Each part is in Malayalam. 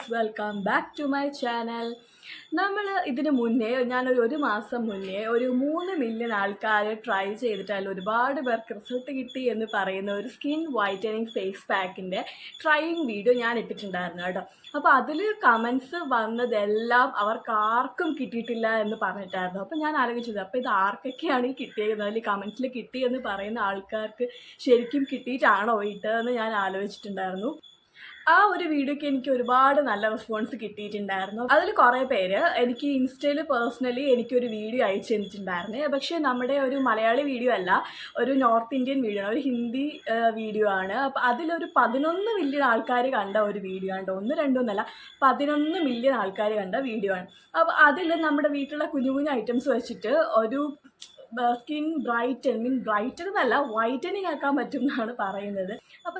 Guys, welcome back to my channel. നമ്മൾ ഇതിന് മുന്നേ ഒരു മാസം മുന്നേ ഒരു 3 മില്യൺ ആൾക്കാർ ട്രൈ ചെയ്തിട്ടാൽ ഒരുപാട് പേർക്ക് റിസൾട്ട് കിട്ടി എന്ന് പറയുന്ന ഒരു സ്കിൻ വൈറ്റനിങ് ഫേസ് പാക്കിൻ്റെ ട്രൈയിങ് വീഡിയോ ഞാൻ ഇട്ടിട്ടുണ്ടായിരുന്നു കേട്ടോ. അപ്പോൾ അതിൽ കമൻസ് വന്നതെല്ലാം അവർക്ക് ആർക്കും കിട്ടിയിട്ടില്ല എന്ന് പറഞ്ഞിട്ടായിരുന്നു. അപ്പോൾ ഞാൻ ആലോചിച്ചത്, അപ്പോൾ ഇത് ആർക്കൊക്കെയാണ് ഈ കിട്ടിയത്, അതിൽ കമൻസിൽ കിട്ടിയെന്ന് പറയുന്ന ആൾക്കാർക്ക് ശരിക്കും കിട്ടിയിട്ടാണോ ഇട്ടതെന്ന് ഞാൻ ആലോചിച്ചിട്ടുണ്ടായിരുന്നു. ആ ഒരു വീഡിയോയ്ക്ക് എനിക്ക് ഒരുപാട് നല്ല റെസ്പോൺസ് കിട്ടിയിട്ടുണ്ടായിരുന്നു. അതിൽ കുറേ പേര് എനിക്ക് ഇൻസ്റ്റയിൽ പേഴ്സണലി എനിക്കൊരു വീഡിയോ അയച്ചു തന്നിട്ടുണ്ടായിരുന്നു. പക്ഷേ നമ്മുടെ ഒരു മലയാളി വീഡിയോ അല്ല, ഒരു നോർത്ത് ഇന്ത്യൻ വീഡിയോ ആണ്, ഒരു ഹിന്ദി വീഡിയോ ആണ്. അപ്പോൾ അതിലൊരു 11 മില്യൺ ആൾക്കാർ കണ്ട ഒരു വീഡിയോ ആണ്, 1 2 എന്നല്ല, 11 മില്യൺ ആൾക്കാർ കണ്ട വീഡിയോ ആണ്. അപ്പോൾ അതിൽ നമ്മുടെ വീട്ടിലുള്ള കുഞ്ഞു കുഞ്ഞു ഐറ്റംസ് വെച്ചിട്ട് ഒരു സ്കിൻ ബ്രൈറ്റൻ എന്നല്ല, വൈറ്റനിങ് ആക്കാൻ പറ്റും എന്നാണ് പറയുന്നത്. അപ്പം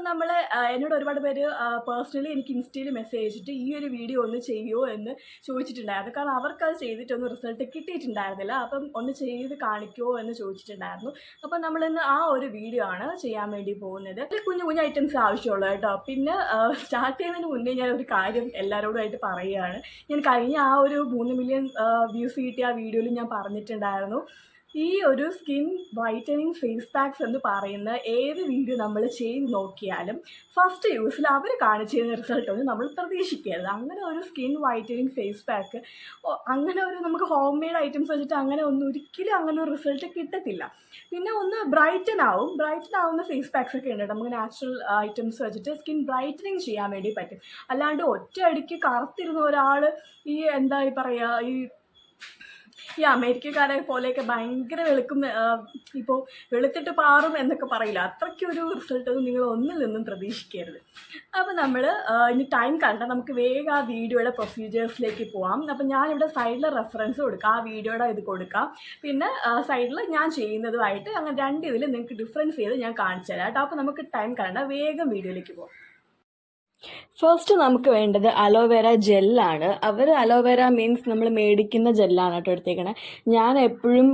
എന്നോട് ഒരുപാട് പേര് പേഴ്സണലി എനിക്ക് ഇൻസ്റ്റയിൽ മെസ്സേജ് അയച്ചിട്ട് ഈ ഒരു വീഡിയോ ഒന്ന് ചെയ്യുമോ എന്ന് ചോദിച്ചിട്ടുണ്ടായിരുന്നു. കാരണം അവർക്കത് ചെയ്തിട്ടൊന്നും റിസൾട്ട് കിട്ടിയിട്ടുണ്ടായിരുന്നില്ല. അപ്പം ഒന്ന് ചെയ്ത് കാണിക്കുമോ എന്ന് ചോദിച്ചിട്ടുണ്ടായിരുന്നു. അപ്പം നമ്മളിന്ന് ആ ഒരു വീഡിയോ ആണ് ചെയ്യാൻ വേണ്ടി പോകുന്നത്. കുഞ്ഞു കുഞ്ഞു ഐറ്റംസ് ആവശ്യമുള്ളൂ കേട്ടോ. പിന്നെ സ്റ്റാർട്ട് ചെയ്യുന്നതിന് മുന്നേ ഞാൻ ഒരു കാര്യം എല്ലാവരോടുമായിട്ട് പറയുകയാണ്. ഞാൻ കഴിഞ്ഞ ആ ഒരു 3 മില്യൺ വ്യൂസ് കിട്ടിയ ആ വീഡിയോയിൽ ഞാൻ പറഞ്ഞിട്ടുണ്ടായിരുന്നു, ഈ ഒരു സ്കിൻ വൈറ്റനിങ് ഫേസ് പാക്സ് എന്ന് പറയുന്ന ഏത് വീഡിയോ നമ്മൾ ചെയ്ത് നോക്കിയാലും ഫസ്റ്റ് യൂസിൽ അവർ കാണിച്ചു തരുന്ന റിസൾട്ടൊന്നും നമ്മൾ പ്രതീക്ഷിക്കരുത്. അങ്ങനെ ഒരു സ്കിൻ വൈറ്റനിങ് ഫേസ് പാക്ക്, അങ്ങനെ ഒരു നമുക്ക് ഹോം മെയ്ഡ് ഐറ്റംസ് വെച്ചിട്ട് ഒരിക്കലും അങ്ങനെ ഒരു റിസൾട്ട് കിട്ടത്തില്ല. പിന്നെ ഒന്ന് ബ്രൈറ്റൻ ആവുന്ന ഫേസ് പാക്സ് ഒക്കെ ഉണ്ട്. നമുക്ക് നാച്ചുറൽ ഐറ്റംസ് വെച്ചിട്ട് സ്കിൻ ബ്രൈറ്റനിങ് ചെയ്യാൻ വേണ്ടി പറ്റും. അല്ലാണ്ട് ഒറ്റയടിക്ക് കറുത്തിരുന്ന ഒരാൾ ഈ അമേരിക്കക്കാരെ പോലെയൊക്കെ ഭയങ്കര ഇപ്പോൾ വെളുത്തിട്ട് പാറും എന്നൊക്കെ പറയില്ല, അത്രയ്ക്കൊരു റിസൾട്ടൊന്നും നിങ്ങൾ ഒന്നിൽ നിന്നും പ്രതീക്ഷിക്കരുത്. അപ്പോൾ നമ്മൾ ഇനി ടൈം കണ്ട നമുക്ക് വേഗം ആ വീഡിയോയുടെ പ്രൊസീജിയേഴ്സിലേക്ക് പോവാം. അപ്പോൾ ഞാനിവിടെ സൈഡിൽ റെഫറൻസ് കൊടുക്കാം, ആ വീഡിയോയുടെ ഇത് കൊടുക്കാം. പിന്നെ സൈഡിൽ ഞാൻ ചെയ്യുന്നതുമായിട്ട് അങ്ങനെ 2 ഇതിൽ നിങ്ങൾക്ക് ഡിഫറൻസ് ചെയ്ത് ഞാൻ കാണിച്ചു തരാം കേട്ടോ. അപ്പോൾ നമുക്ക് ടൈം കണ്ട വേഗം വീഡിയോയിലേക്ക് പോകാം. ഫസ്റ്റ് നമുക്ക് വേണ്ടത് അലോവേര ജെല്ലാണ്. അലോവേര മീൻസ് നമ്മൾ മേടിക്കുന്ന ജെല്ലാണ് കേട്ടോ എടുത്തേക്കണേ. ഞാൻ എപ്പോഴും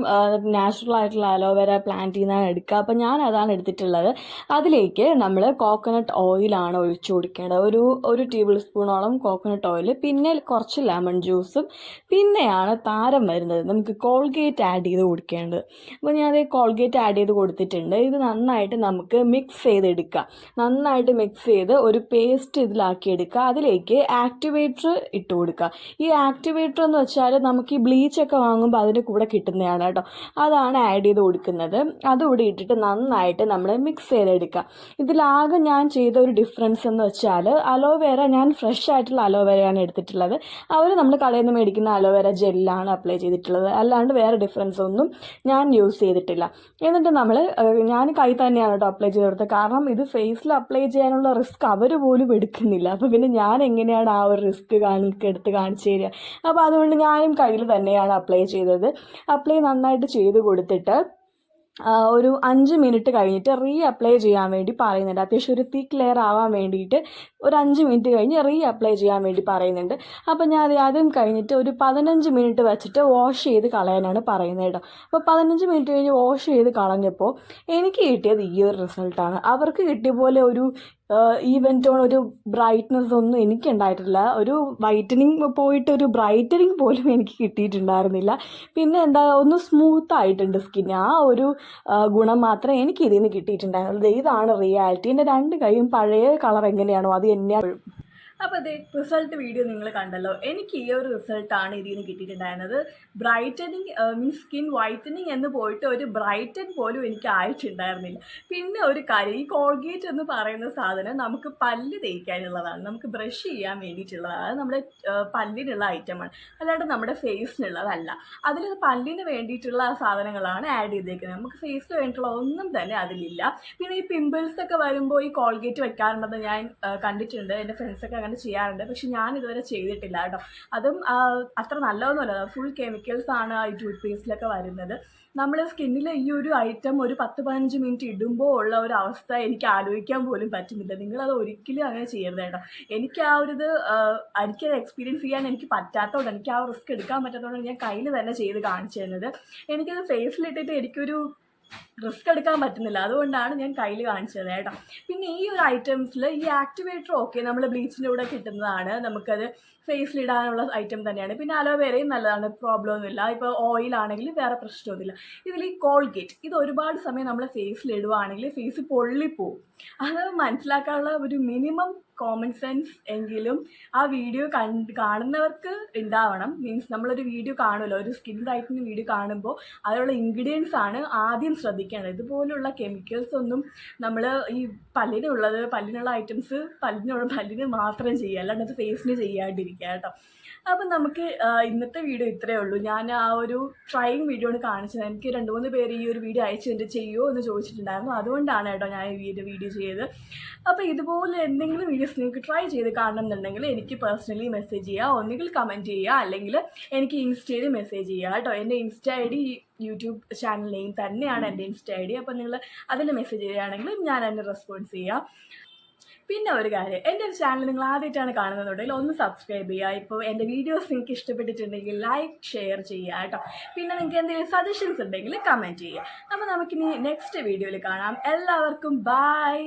നാച്ചുറൽ ആയിട്ടുള്ള അലോവേര പ്ലാന്റിൽ നിന്നാണ് എടുക്കുക. അപ്പോൾ ഞാൻ അതാണ് എടുത്തിട്ടുള്ളത്. അതിലേക്ക് നമ്മൾ കോക്കനട്ട് ഓയിലാണ് ഒഴിച്ചു കൊടുക്കേണ്ടത്. ഒരു ടേബിൾ സ്പൂണോളം കോക്കനട്ട് ഓയിൽ, പിന്നെ കുറച്ച് ലെമൺ ജ്യൂസും, പിന്നെയാണ് താരം വരുന്നത്. നമുക്ക് കോൾഗേറ്റ് ആഡ് ചെയ്ത് കൊടുക്കേണ്ടത്. അപ്പോൾ ഞാൻ കോൾഗേറ്റ് ആഡ് ചെയ്ത് കൊടുത്തിട്ടുണ്ട്. ഇത് നന്നായിട്ട് നമുക്ക് മിക്സ് ചെയ്തെടുക്കുക. നന്നായിട്ട് മിക്സ് ചെയ്ത് ഒരു പേസ്റ്റ് ഇതിലാക്കിയെടുക്കുക. അതിലേക്ക് ആക്ടിവേറ്റർ ഇട്ട് കൊടുക്കുക. ഈ ആക്ടിവേറ്റർ എന്ന് വെച്ചാൽ നമുക്ക് ഈ ബ്ലീച്ചൊക്കെ വാങ്ങുമ്പോൾ അതിൻ്റെ കൂടെ കിട്ടുന്നതാണ് കേട്ടോ. അതാണ് ആഡ് ചെയ്ത് കൊടുക്കുന്നത്. അതുകൂടി ഇട്ടിട്ട് നന്നായിട്ട് നമ്മൾ മിക്സ് ചെയ്തെടുക്കുക. ഇതിലാകെ ഞാൻ ചെയ്ത ഒരു ഡിഫറൻസ് എന്ന് വെച്ചാൽ അലോവേര ഞാൻ ഫ്രഷ് ആയിട്ടുള്ള അലോവേരയാണ് എടുത്തിട്ടുള്ളത്. നമ്മൾ കടയിൽ നിന്ന് മേടിക്കുന്ന അലോവേര ജെല്ലാണ് അപ്ലൈ ചെയ്തിട്ടുള്ളത്. അല്ലാണ്ട് വേറെ ഡിഫറൻസ് ഒന്നും ഞാൻ യൂസ് ചെയ്തിട്ടില്ല. എന്നിട്ട് ഞാൻ കൈ തന്നെയാണ് കേട്ടോ അപ്ലൈ ചെയ്ത് കൊടുത്തത്. കാരണം ഇത് ഫേസിൽ അപ്ലൈ ചെയ്യാനുള്ള റിസ്ക് അവർ പോലും എടുക്കുന്നില്ല. അപ്പോൾ പിന്നെ ഞാൻ എങ്ങനെയാണ് ആ ഒരു റിസ്ക് എടുത്ത് കാണിച്ചു തരിക? അപ്പോൾ അതുകൊണ്ട് ഞാനും കയ്യിൽ തന്നെയാണ് അപ്ലൈ ചെയ്തത്. അപ്ലൈ നന്നായിട്ട് ചെയ്ത് കൊടുത്തിട്ട് ഒരു 5 മിനിറ്റ് കഴിഞ്ഞിട്ട് അപ്ലൈ ചെയ്യാൻ വേണ്ടി പറയുന്നുണ്ട്. അത്യാവശ്യം ഒരു തിക്ക് ലെയർ ആവാൻ വേണ്ടിയിട്ട് ഒരു 5 മിനിറ്റ് കഴിഞ്ഞ് അപ്ലൈ ചെയ്യാൻ വേണ്ടി പറയുന്നുണ്ട്. അപ്പോൾ ഞാൻ അതും കഴിഞ്ഞിട്ട് ഒരു 15 മിനിറ്റ് വെച്ചിട്ട് വാഷ് ചെയ്ത് കളയാനാണ് പറയുന്നത് കേട്ടോ. അപ്പോൾ 15 മിനിറ്റ് കഴിഞ്ഞ് വാഷ് ചെയ്ത് കളഞ്ഞപ്പോൾ എനിക്ക് കിട്ടിയത് ഈ ഒരു റിസൾട്ടാണ്. അവർക്ക് കിട്ടിയ പോലെ ഒരു ഈവൻ ടോൺ, ഒരു ബ്രൈറ്റ്നെസ് ഒന്നും എനിക്ക് ഉണ്ടായിട്ടില്ല. ഒരു വൈറ്റനിങ് പോയിട്ട് ഒരു ബ്രൈറ്റനിങ് പോലും എനിക്ക് കിട്ടിയിട്ടുണ്ടായിരുന്നില്ല. പിന്നെ ഒന്ന് സ്മൂത്ത് ആയിട്ടുണ്ട് സ്കിൻ. ആ ഒരു ഗുണം മാത്രമേ എനിക്ക് ഇതിൽ നിന്ന് കിട്ടിയിട്ടുണ്ടായിരുന്നുള്ളൂ. ഇതാണ് റിയാലിറ്റി. എൻ്റെ 2 കൈയും പഴയ കളർ എങ്ങനെയാണോ അത് തന്നെയാണ്. അപ്പോൾ റിസൾട്ട് വീഡിയോ നിങ്ങൾ കണ്ടല്ലോ. എനിക്ക് ഈ ഒരു റിസൾട്ടാണ് ഇതിൽ നിന്ന് കിട്ടിയിട്ടുണ്ടായിരുന്നത്. ബ്രൈറ്റനിങ് മീൻസ് സ്കിൻ വൈറ്റനിങ് എന്ന് പോയിട്ട് ഒരു ബ്രൈറ്റൻ പോലും എനിക്ക് ആയിട്ടുണ്ടായിരുന്നില്ല. പിന്നെ ഒരു കാര്യം, ഈ കോൾഗേറ്റ് എന്ന് പറയുന്ന സാധനം നമുക്ക് പല്ല് തേക്കാനുള്ളതാണ്, നമുക്ക് ബ്രഷ് ചെയ്യാൻ വേണ്ടിയിട്ടുള്ളതാണ്. അത് നമ്മുടെ പല്ലിനുള്ള ഐറ്റമാണ്, അല്ലാണ്ട് നമ്മുടെ ഫേസിനുള്ളതല്ല. അതിൽ പല്ലിന് വേണ്ടിയിട്ടുള്ള സാധനങ്ങളാണ് ആഡ് ചെയ്തേക്കുന്നത്. നമുക്ക് ഫേസിന് വേണ്ടിയിട്ടുള്ള ഒന്നും തന്നെ അതിലില്ല. പിന്നെ ഈ പിമ്പിൾസൊക്കെ വരുമ്പോൾ ഈ കോൾഗേറ്റ് വെക്കാറുണ്ടെന്ന് ഞാൻ കണ്ടിട്ടുണ്ട്. എൻ്റെ ഫ്രണ്ട്സൊക്കെ അങ്ങനെ ചെയ്യാറുണ്ട്. പക്ഷെ ഞാൻ ഇതുവരെ ചെയ്തിട്ടില്ല കേട്ടോ. അതും അത്ര നല്ലതൊന്നുമല്ല. ഫുൾ കെമിക്കൽസ് ആണ് ഈ ടൂത്ത് പേസ്റ്റിലൊക്കെ വരുന്നത്. നമ്മുടെ സ്കിന്നിൽ ഈ ഒരു ഐറ്റം ഒരു 10-15 മിനിറ്റ് ഇടുമ്പോൾ ഉള്ള ഒരു അവസ്ഥ എനിക്ക് ആലോചിക്കാൻ പോലും പറ്റുന്നില്ല. നിങ്ങളത് ഒരിക്കലും അങ്ങനെ ചെയ്യരുത് കേട്ടോ. എനിക്കത് എക്സ്പീരിയൻസ് ചെയ്യാൻ എനിക്ക് പറ്റാത്തതുകൊണ്ട്, എനിക്ക് ആ റിസ്ക് എടുക്കാൻ പറ്റാത്തതുകൊണ്ട് ഞാൻ കയ്യിൽ തന്നെ ചെയ്ത് കാണിച്ചു തരുന്നത്. എനിക്കത് ഫേസിലിട്ടിട്ട് എനിക്കൊരു റിസ്ക് എടുക്കാൻ പറ്റുന്നില്ല. അതുകൊണ്ടാണ് ഞാൻ കയ്യിൽ കാണിച്ചത് കേട്ടോ. പിന്നെ ഈ ഒരു ഐറ്റംസിൽ ഈ ആക്ടിവേറ്റർ ഓക്കെ നമ്മൾ ബ്ലീച്ചിൻ്റെ കൂടെ കിട്ടുന്നതാണ്, നമുക്കത് ഫേസിലിടാനുള്ള ഐറ്റം തന്നെയാണ്. പിന്നെ അലോവേരയും നല്ലതാണ്, പ്രോബ്ലം ഒന്നുമില്ല. ഇപ്പോൾ ഓയിലാണെങ്കിലും വേറെ പ്രശ്നമൊന്നുമില്ല. ഇതിൽ ഈ കോൾഗേറ്റ് ഇത് ഒരുപാട് സമയം നമ്മൾ ഫേസിലിടുവാണെങ്കിൽ ഫേസ് പൊള്ളിപ്പോവും. അത് മനസ്സിലാക്കാനുള്ള ഒരു മിനിമം കോമൺ സെൻസ് എങ്കിലും ആ വീഡിയോ കാണുന്നവർക്ക് ഉണ്ടാവണം. മീൻസ് നമ്മളൊരു വീഡിയോ കാണുമല്ലോ, ഒരു സ്കിൻ ബ്രൈറ്റനിങ് വീഡിയോ കാണുമ്പോൾ അതിലുള്ള ഇൻഗ്രീഡിയൻസ് ആണ് ആദ്യം ശ്രദ്ധിക്കേണ്ടത്. ഇതുപോലുള്ള കെമിക്കൽസ് ഒന്നും നമ്മൾ ഈ പല്ലിനുള്ള ഐറ്റംസ് പല്ലിന് മാത്രം ചെയ്യുക, അല്ലാണ്ട് അത് ഫേസിന് ചെയ്യാണ്ടിരിക്കുക കേട്ടോ. അപ്പം നമുക്ക് ഇന്നത്തെ വീഡിയോ ഇത്രയേ ഉള്ളൂ. ഞാൻ ആ ഒരു ട്രൈയിങ് വീഡിയോ ആണ് കാണിച്ചത്. എനിക്ക് 2-3 പേര് ഈ ഒരു വീഡിയോ അയച്ചു തന്നിട്ട് ചെയ്യുമോ എന്ന് ചോദിച്ചിട്ടുണ്ടായിരുന്നു. അതുകൊണ്ടാണ് കേട്ടോ ഞാൻ ഈ വീഡിയോ ചെയ്തത്. അപ്പോൾ ഇതുപോലെ എന്തെങ്കിലും വീഡിയോസ് നിങ്ങൾക്ക് ട്രൈ ചെയ്ത് കാണണമെന്നുണ്ടെങ്കിൽ എനിക്ക് പേഴ്സണലി മെസ്സേജ് ചെയ്യുക, ഒന്നുകിൽ കമൻറ്റ് ചെയ്യുക, അല്ലെങ്കിൽ എനിക്ക് ഇൻസ്റ്റയിൽ മെസ്സേജ് ചെയ്യുക കേട്ടോ. എൻ്റെ insta I D YouTube channel name തന്നെയാണ് എൻ്റെ ഇൻസ്റ്റ ഐ ഡി. അപ്പോൾ നിങ്ങൾ അതിൽ മെസ്സേജ് ചെയ്യുകയാണെങ്കിൽ ഞാൻ അതിന് റെസ്പോൺസ് ചെയ്യാം. പിന്നെ ഒരു കാര്യം, എൻ്റെ ഒരു ചാനൽ നിങ്ങൾ ആദ്യമായിട്ടാണ് കാണുന്നതെന്നുണ്ടെങ്കിൽ ഒന്ന് സബ്സ്ക്രൈബ് ചെയ്യുക. ഇപ്പോൾ എൻ്റെ വീഡിയോസ് നിങ്ങൾക്ക് ഇഷ്ടപ്പെട്ടിട്ടുണ്ടെങ്കിൽ ലൈക്ക് ഷെയർ ചെയ്യുക കേട്ടോ. പിന്നെ നിങ്ങൾക്ക് എന്തെങ്കിലും സജഷൻസ് ഉണ്ടെങ്കിൽ കമൻറ്റ് ചെയ്യുക. അപ്പോൾ നമുക്കിനി നെക്സ്റ്റ് വീഡിയോയിൽ കാണാം. എല്ലാവർക്കും ബൈ.